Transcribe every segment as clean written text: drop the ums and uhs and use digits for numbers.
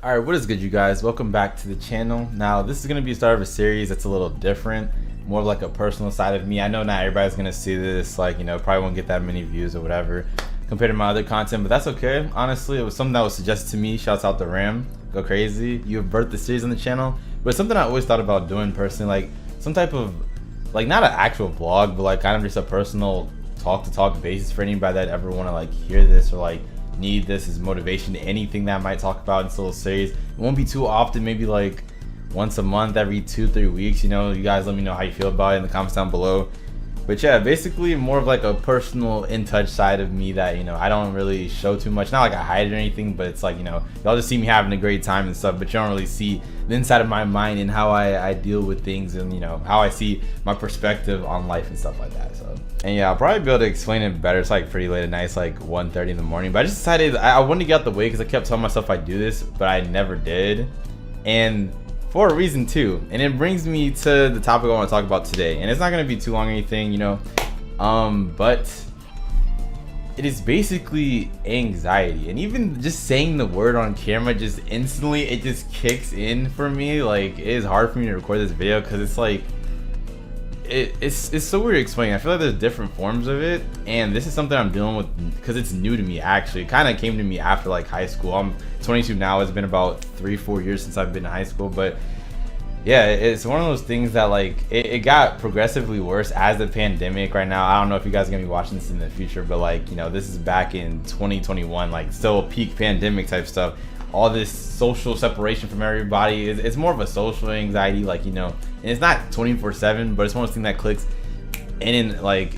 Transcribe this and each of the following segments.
Alright, what is good, you guys? Welcome back to the channel. Now, this is going to be the start of a series that's a little different, more of like a personal side of me. I know not everybody's going to see this, like, you know, probably won't get that many views or whatever compared to my other content, but that's okay. Honestly, it was something that was suggested to me. Shouts out to Ram. Go crazy. You have birthed the series on the channel, but it's something I always thought about doing personally, like some type of, like, not an actual vlog, but like kind of just a personal talk-to-talk basis for anybody that ever want to like hear this or like need this as motivation to anything that I might talk about in this little series. It won't be too often, maybe like once a month, every 2-3 weeks. You know, you guys let me know how you feel about it in the comments down below. But yeah, basically more of like a personal in touch side of me that, you know, I don't really show too much. Not like I hide it or anything, but it's like, you know, y'all just see me having a great time and stuff, but you don't really see the inside of my mind and how I deal with things and, you know, how I see my perspective on life and stuff like that. So, and yeah, I'll probably be able to explain it better. It's like pretty late at night. It's like 1:30 in the morning, but I just decided I wanted to get out the way because I kept telling myself I'd do this, but I never did. And for a reason too, and it brings me to the topic I want to talk about today, and it's not going to be too long or anything, you know, but it is basically anxiety. And even just saying the word on camera, just instantly it just kicks in for me. Like, it is hard for me to record this video because it's like it's so weird to explain. I feel like there's different forms of it, and this is something I'm dealing with because it's new to me. Actually, it kind of came to me after like high school. I'm 22 now. It's been about 3-4 years since I've been in high school, but yeah, it's one of those things that like it got progressively worse as the pandemic right now. I don't know if you guys are gonna be watching this in the future, but like, you know, this is back in 2021, like still peak pandemic type stuff. All this social separation from everybody, it's more of a social anxiety, like, you know, and it's not 24/7, but it's one of those things that clicks and in like,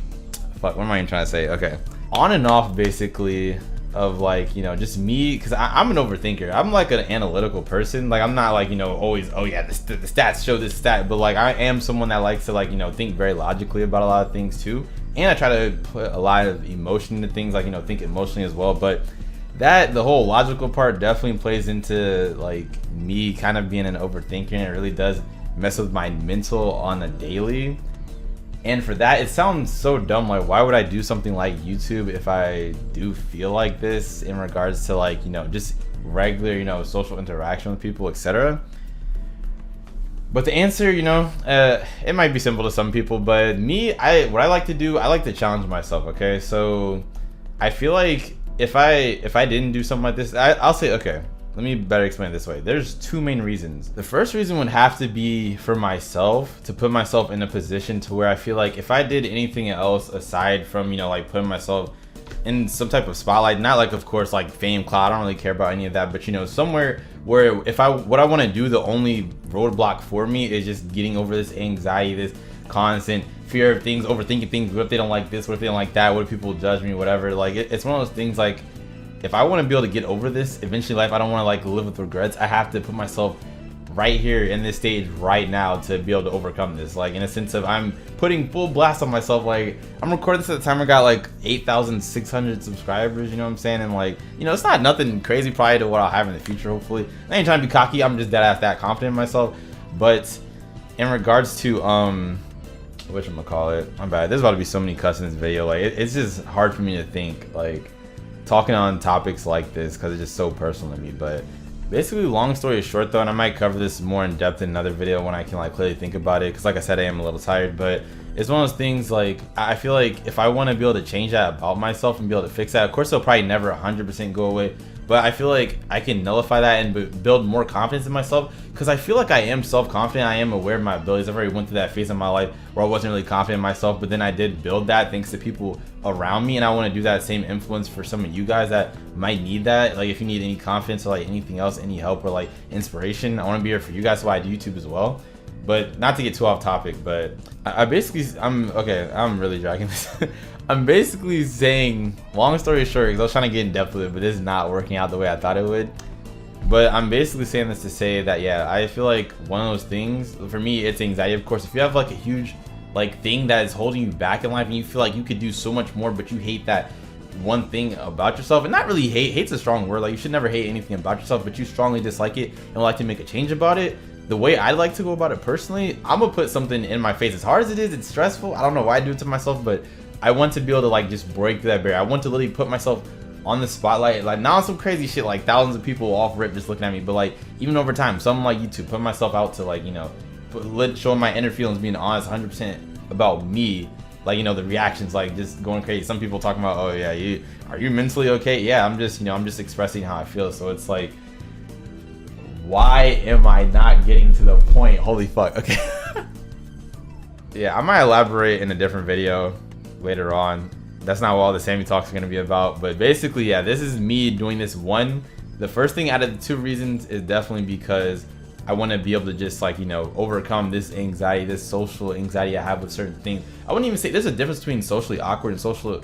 fuck, what am I even trying to say? Okay, on and off basically of like, you know, just me, because I'm an overthinker. I'm like an analytical person. Like, I'm not like, you know, always, oh yeah, the stats show this stat, but like I am someone that likes to, like, you know, think very logically about a lot of things too, and I try to put a lot of emotion into things, like, you know, think emotionally as well. But that, the whole logical part definitely plays into like me kind of being an overthinker, and it really does mess with my mental on a daily. And for that, it sounds so dumb. Like, why would I do something like YouTube if I do feel like this in regards to, like, you know, just regular, you know, social interaction with people, etc. But the answer, you know, it might be simple to some people, but me, what I like to do, I like to challenge myself. Okay, so I feel like if I didn't do something like this, I'll say, okay, let me better explain it this way. There's two main reasons. The first reason would have to be for myself, to put myself in a position to where I feel like if I did anything else aside from, you know, like putting myself in some type of spotlight, not like, of course, like fame, clout, I don't really care about any of that, but, you know, somewhere where what I want to do, the only roadblock for me is just getting over this anxiety, this constant fear of things, overthinking things. What if they don't like this? What if they don't like that? What if people judge me? Whatever. Like, it's one of those things, like, if I want to be able to get over this eventually in life, I don't want to like live with regrets. I have to put myself right here in this stage right now to be able to overcome this. Like, in a sense of, I'm putting full blast on myself. Like, I'm recording this at the time I got like 8,600 subscribers, you know what I'm saying? And like, you know, it's not nothing crazy probably to what I'll have in the future, hopefully. I ain't trying to be cocky. I'm just that confident in myself. But in regards to whatchamacallit, my bad. There's about to be so many cuss in this video. Like, it's just hard for me to think, like, talking on topics like this because it's just so personal to me. But basically, long story short though, and I might cover this more in depth in another video when I can like clearly think about it, because like I said, I am a little tired, but it's one of those things, like, I feel like if I want to be able to change that about myself and be able to fix that, of course it'll probably never 100% go away, but I feel like I can nullify that and build more confidence in myself, because I feel like I am self-confident. I am aware of my abilities. I've already went through that phase in my life where I wasn't really confident in myself, but then I did build that thanks to people around me, and I want to do that same influence for some of you guys that might need that. Like, if you need any confidence or like anything else, any help or like inspiration, I want to be here for you guys. So I do YouTube as well. But not to get too off topic, but I'm really dragging this. I'm basically saying, long story short, because I was trying to get in depth with it, but this is not working out the way I thought it would. But I'm basically saying this to say that, yeah, I feel like one of those things, for me, it's anxiety. Of course, if you have like a huge like thing that is holding you back in life and you feel like you could do so much more, but you hate that one thing about yourself, and not really hate's a strong word, like, you should never hate anything about yourself, but you strongly dislike it and would like to make a change about it. The way I like to go about it personally, I'm gonna put something in my face. As hard as it is, it's stressful. I don't know why I do it to myself, but I want to be able to like just break through that barrier. I want to literally put myself on the spotlight, like not on some crazy shit like thousands of people off rip just looking at me, but like even over time, something like YouTube, putting myself out to like, you know, showing my inner feelings, being honest 100% about me, like, you know, the reactions, like just going crazy. Some people talking about, oh yeah, are you mentally okay? Yeah, I'm just, you know, I'm just expressing how I feel. So it's like, why am I not getting to the point? Holy fuck. Okay. Yeah, I might elaborate in a different video later on. That's not what all the Sxmmy talks are going to be about, but basically, yeah, this is me doing this one. The first thing out of the two reasons is definitely because I want to be able to just, like, you know, overcome this anxiety, this social anxiety I have with certain things. I wouldn't even say there's a difference between socially awkward and social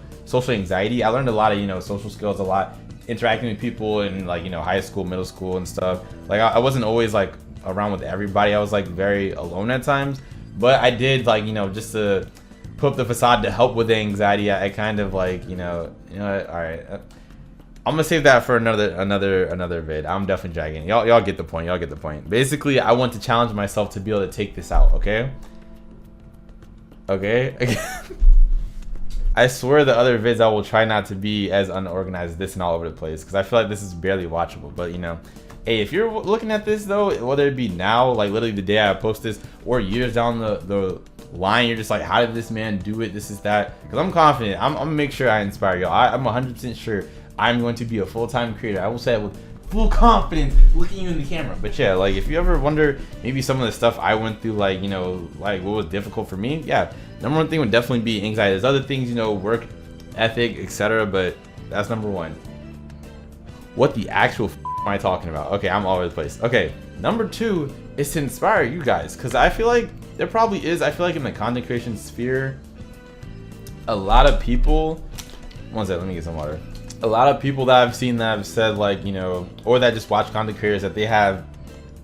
anxiety. I learned a lot of, you know, social skills, a lot interacting with people in, like, you know, high school, middle school and stuff. Like I wasn't always like around with everybody. I was like very alone at times, but I did, like, you know, just to put up the facade to help with the anxiety. I kind of like, you know, all right. I'm gonna save that for another vid. I'm definitely dragging. Y'all get the point. Y'all get the point. Basically, I want to challenge myself to be able to take this out. Okay. Okay. I swear the other vids I will try not to be as unorganized as this and all over the place, because I feel like this is barely watchable. But you know, hey, if you're looking at this though, whether it be now, like literally the day I post this, or years down the line, you're just like, how did this man do it? This is that. Because I'm confident. I'm gonna make sure I inspire y'all. I'm 100% sure I'm going to be a full-time creator. I will say it with full confidence, looking you in the camera. But yeah, like if you ever wonder maybe some of the stuff I went through, like, you know, like what was difficult for me, yeah, number one thing would definitely be anxiety. There's other things, you know, work ethic, etc., but that's number one. What the actual am I talking about? Okay, I'm all over the place. Okay, number two is to inspire you guys, because I feel like there probably is, I feel like in the content creation sphere, a lot of people, one second, let me get some water. A lot of people that I've seen that have said, like, you know, or that just watch content creators, that they have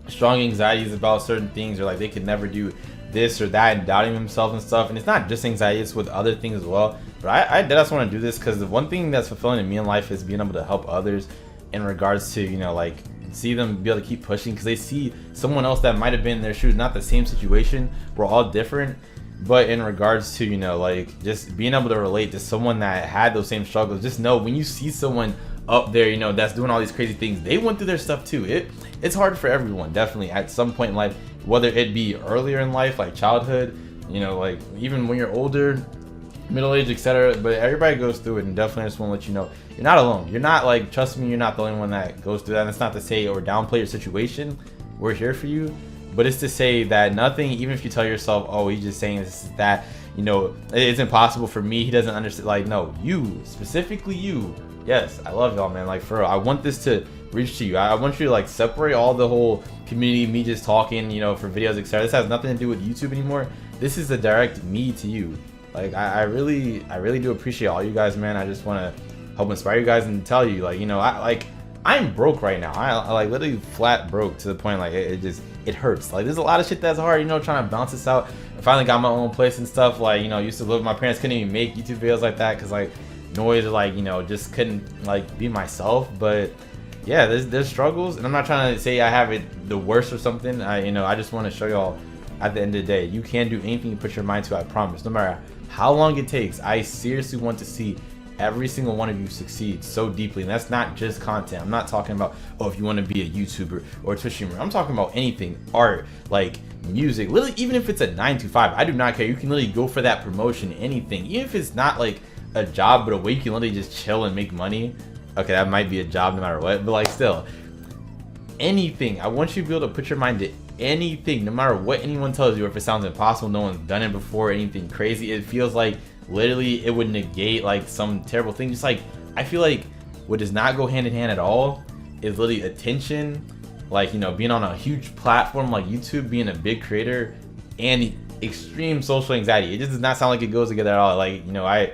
strong anxieties about certain things, or like they could never do this or that, and doubting themselves and stuff. And it's not just anxiety, it's with other things as well. But I just want to do this because the one thing that's fulfilling to me in life is being able to help others in regards to, you know, like see them be able to keep pushing, because they see someone else that might have been in their shoes, not the same situation, we're all different, but in regards to, you know, like just being able to relate to someone that had those same struggles. Just know when you see someone up there, you know, that's doing all these crazy things, they went through their stuff too. It's hard for everyone, definitely, at some point in life, whether it be earlier in life, like childhood, you know, like even when you're older, middle age, etc. But everybody goes through it, and definitely I just want to let you know you're not alone. You're not, like, trust me, you're not the only one that goes through that. And it's not to say or downplay your situation. We're here for you. But it's to say that nothing, even if you tell yourself, oh, he's just saying this, that, you know, it's impossible for me, he doesn't understand. Like, no, you, specifically you. Yes, I love y'all, man. Like, for real, I want this to reach to you. I want you to, like, separate all the whole community, me just talking, you know, for videos, etc. This has nothing to do with YouTube anymore. This is a direct me to you. Like, I really do appreciate all you guys, man. I just want to help inspire you guys and tell you, like, you know, I'm broke right now. I like literally flat broke, to the point, like, it hurts. Like, there's a lot of shit that's hard, you know, trying to balance this out. I finally got my own place and stuff. Like, you know, used to live with my parents, couldn't even make YouTube videos like that because, like, noise, or, like, you know, just couldn't, like, be myself. But yeah, there's struggles, and I'm not trying to say I have it the worst or something. You know, I just want to show y'all, at the end of the day, you can do anything you put your mind to. I promise, no matter how long it takes. I seriously want to see every single one of you succeed so deeply. And that's not just content. I'm not talking about, oh, if you want to be a YouTuber or a Twitch streamer. I'm talking about anything, art, like music, literally, even if it's a 9 to 5, I do not care. You can literally go for that promotion, anything, even if it's not like a job, but a way you can literally just chill and make money. Okay, that might be a job no matter what, but like, still, anything. I want you to be able to put your mind to anything, no matter what anyone tells you, or if it sounds impossible, no one's done it before, anything crazy. It feels like literally it would negate like some terrible thing. Just like, I feel like what does not go hand in hand at all is literally attention, like, you know, being on a huge platform like YouTube, being a big creator, and extreme social anxiety. It just does not sound like it goes together at all. Like, you know, and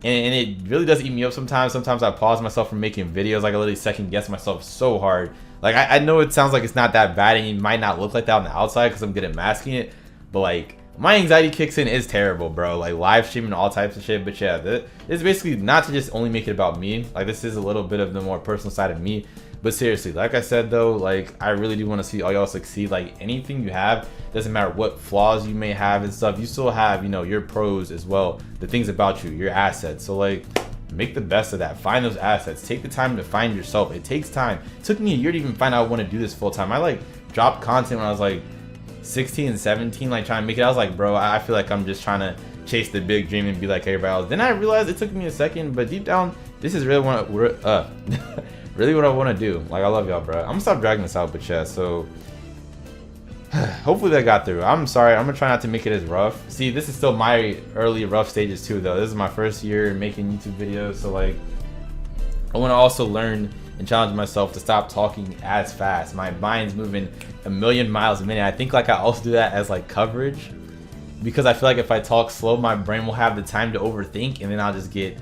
it really does eat me up sometimes. Sometimes I pause myself from making videos. Like, I literally second guess myself so hard. Like, I know it sounds like it's not that bad, and you might not look like that on the outside because I'm good at masking it, but like, my anxiety kicks in is terrible, bro. Like, live streaming, all types of shit. But yeah, this is basically not to just only make it about me. Like, this is a little bit of the more personal side of me. But seriously, like I said though, like, I really do want to see all y'all succeed. Like, anything you have, doesn't matter what flaws you may have and stuff, you still have, you know, your pros as well, the things about you, your assets. So like, make the best of that. Find those assets. Take the time to find yourself. It takes time. It took me a year to even find out I want to do this full time. I like dropped content when I was like 16 and 17, like trying to make it. I was like, bro, I feel like I'm just trying to chase the big dream and be like everybody else. Then I realized it took me a second, but deep down, this is really what really what I want to do. Like, I love y'all, bro. I'm gonna stop dragging this out, but yeah, so hopefully that got through. I'm sorry, I'm gonna try not to make it as rough. See, this is still my early rough stages too, though. This is my first year making YouTube videos, so like I want to also learn and challenge myself to stop talking as fast. My mind's moving a million miles a minute. I think like I also do that as like coverage, because I feel like if I talk slow, my brain will have the time to overthink, and then I'll just get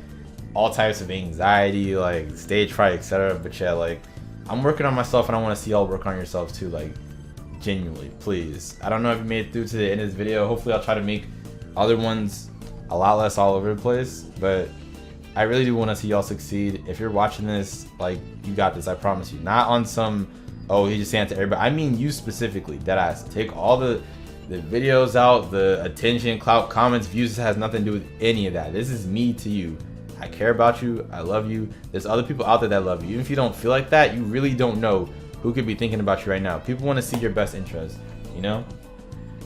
all types of anxiety, like stage fright, etc. But yeah, like I'm working on myself, and I want to see y'all work on yourselves too, like genuinely, please. I don't know if you made it through to the end of this video. Hopefully I'll try to make other ones a lot less all over the place, but I really do want to see y'all succeed. If you're watching this, like, you got this, I promise you. Not on some, oh, he just saying it to everybody. I mean you specifically, deadass. Take all the videos out, the attention, clout, comments, views. This has nothing to do with any of that. This is me to you. I care about you. I love you. There's other people out there that love you. Even if you don't feel like that, you really don't know who could be thinking about you right now. People want to see your best interest, you know?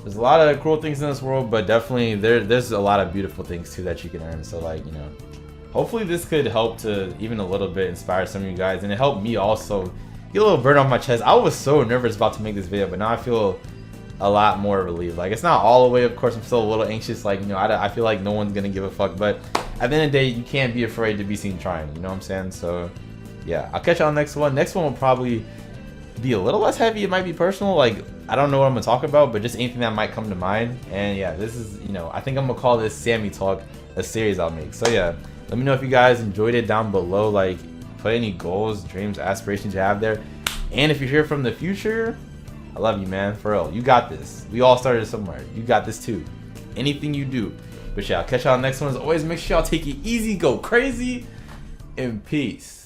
There's a lot of cruel things in this world, but definitely there's a lot of beautiful things too that you can earn. So like, you know, hopefully this could help to even a little bit inspire some of you guys, and it helped me also get a little burn off my chest. I was so nervous about to make this video, but now I feel a lot more relieved. Like, it's not all the way, of course, I'm still a little anxious. Like, you know, I feel like no one's gonna give a fuck, but at the end of the day, you can't be afraid to be seen trying, you know what I'm saying? So yeah, I'll catch y'all on the next one. Next one will probably be a little less heavy. It might be personal. Like, I don't know what I'm gonna talk about, but just anything that might come to mind. And yeah, this is, you know, I think I'm gonna call this Sammy Talk, a series I'll make. So yeah, let me know if you guys enjoyed it down below. Like, put any goals, dreams, aspirations you have there. And if you're here from the future, I love you, man. For real, you got this. We all started somewhere. You got this too. Anything you do. But yeah, I'll catch y'all on the next one. As always, make sure y'all take it easy, go crazy, and peace.